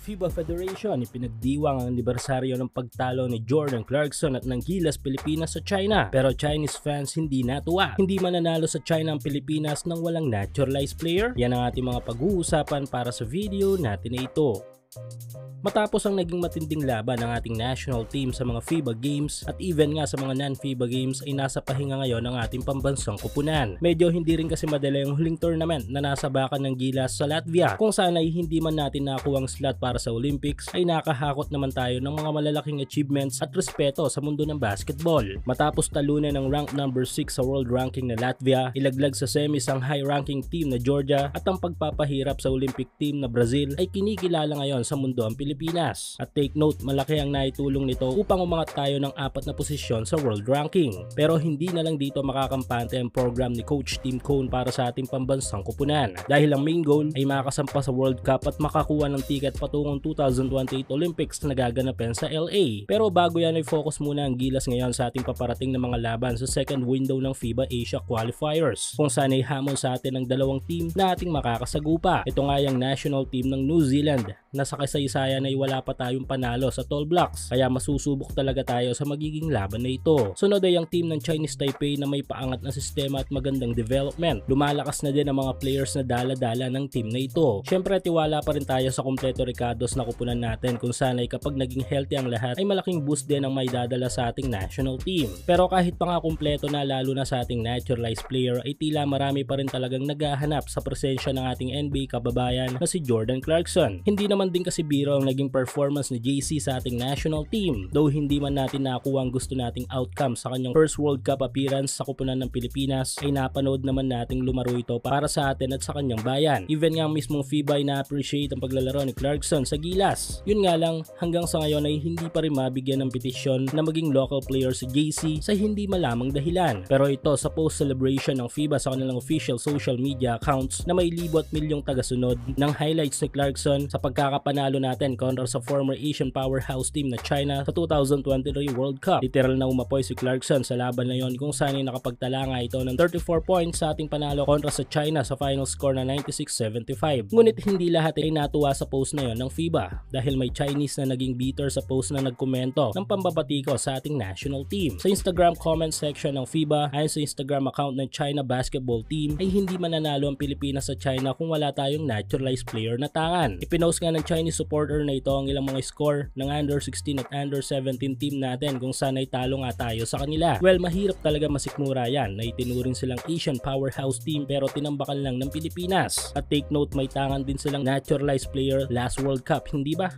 FIBA Federation ipinagdiwang ang anibersaryo ng pagtalo ni Jordan Clarkson at ng Gilas Pilipinas sa China. Pero Chinese fans hindi natuwa. Hindi mananalo sa China ang Pilipinas nang walang naturalized player. Yan ang ating mga pag-uusapan para sa video natin na ito. Matapos ang naging matinding laban ng ating national team sa mga FIBA games at even nga sa mga non-FIBA games ay nasa pahinga ngayon ang ating pambansang kupunan. Medyo hindi rin kasi madala yung huling tournament na nasa bakan ng Gilas sa Latvia. Kung sana ay hindi man natin nakuha ang slot para sa Olympics ay nakahakot naman tayo ng mga malalaking achievements at respeto sa mundo ng basketball. Matapos talunan ng rank number 6 sa world ranking na Latvia, ilaglag sa semis ang high ranking team na Georgia at ang pagpapahirap sa Olympic team na Brazil ay kinikilala ngayon sa mundo ang Pilipinas. At take note, malaki ang naitulong nito upang umangat tayo ng 4 na posisyon sa world ranking. Pero hindi na lang dito makakampante ang program ni Coach Tim Cone para sa ating pambansang kupunan. Dahil ang main goal ay makasampa sa World Cup at makakuha ng ticket patungong 2028 Olympics na gaganapin sa LA. Pero bago yan ay focus muna ang Gilas ngayon sa ating paparating na mga laban sa second window ng FIBA Asia Qualifiers, kung saan ay hamon sa atin ang dalawang team na ating makakasagupa. Ito nga yung national team ng New Zealand na sa kasaysayan ay wala pa tayong panalo sa tall blocks, kaya masusubok talaga tayo sa magiging laban na ito. Sunod ay ang team ng Chinese Taipei na may paangat na sistema at magandang development. Lumalakas na din ang mga players na dala-dala ng team na ito. Syempre tiwala pa rin tayo sa kompleto Ricardos na kupunan natin, kung sana ay kapag naging healthy ang lahat ay malaking boost din ang may dadala sa ating national team. Pero kahit pa nga kompleto na, lalo na sa ating naturalized player, ay tila marami pa rin talagang naghahanap sa presensya ng ating NBA kababayan na si Jordan Clarkson. Hindi naman din kasi biro ang naging performance ni JC sa ating national team, though hindi man natin nakuha ang gusto nating outcome sa kanyang first World Cup appearance sa kupunan ng Pilipinas, ay napanood naman nating lumaro ito para sa atin at sa kanyang bayan. Even nga mismong FIBA ay na-appreciate ang paglalaro ni Clarkson sa Gilas. Yun nga lang, hanggang sa ngayon ay hindi pa rin mabigyan ng petisyon na maging local player si JC sa hindi malamang dahilan. Pero ito sa post-celebration ng FIBA sa kanilang official social media accounts na may libo at milyong tagasunod ng highlights ni Clarkson sa pagkakapanalo natin kontra sa former Asian powerhouse team na China sa 2023 World Cup. Literal na umapoy si Clarkson sa laban na yon, kung saan ay nakapagtala nga ito ng 34 points sa ating panalo kontra sa China sa final score na 96-75. Ngunit hindi lahat ay natuwa sa post na yon ng FIBA dahil may Chinese na naging bitter sa post na nagkomento ng pambabatiko sa ating national team. Sa Instagram comment section ng FIBA, ayon sa Instagram account ng China basketball team, ay hindi mananalo ang Pilipinas sa China kung wala tayong naturalized player na tangan. Ipinost nga ng Chinese supporter na ito ang ilang mga score ng under 16 at under 17 team natin, kung saan ay talo nga tayo sa kanila. Well, mahirap talaga masikmura yan na itinuring silang Asian powerhouse team pero tinambakan lang ng Pilipinas. At take note, may tangan din silang naturalized player last World Cup, hindi ba?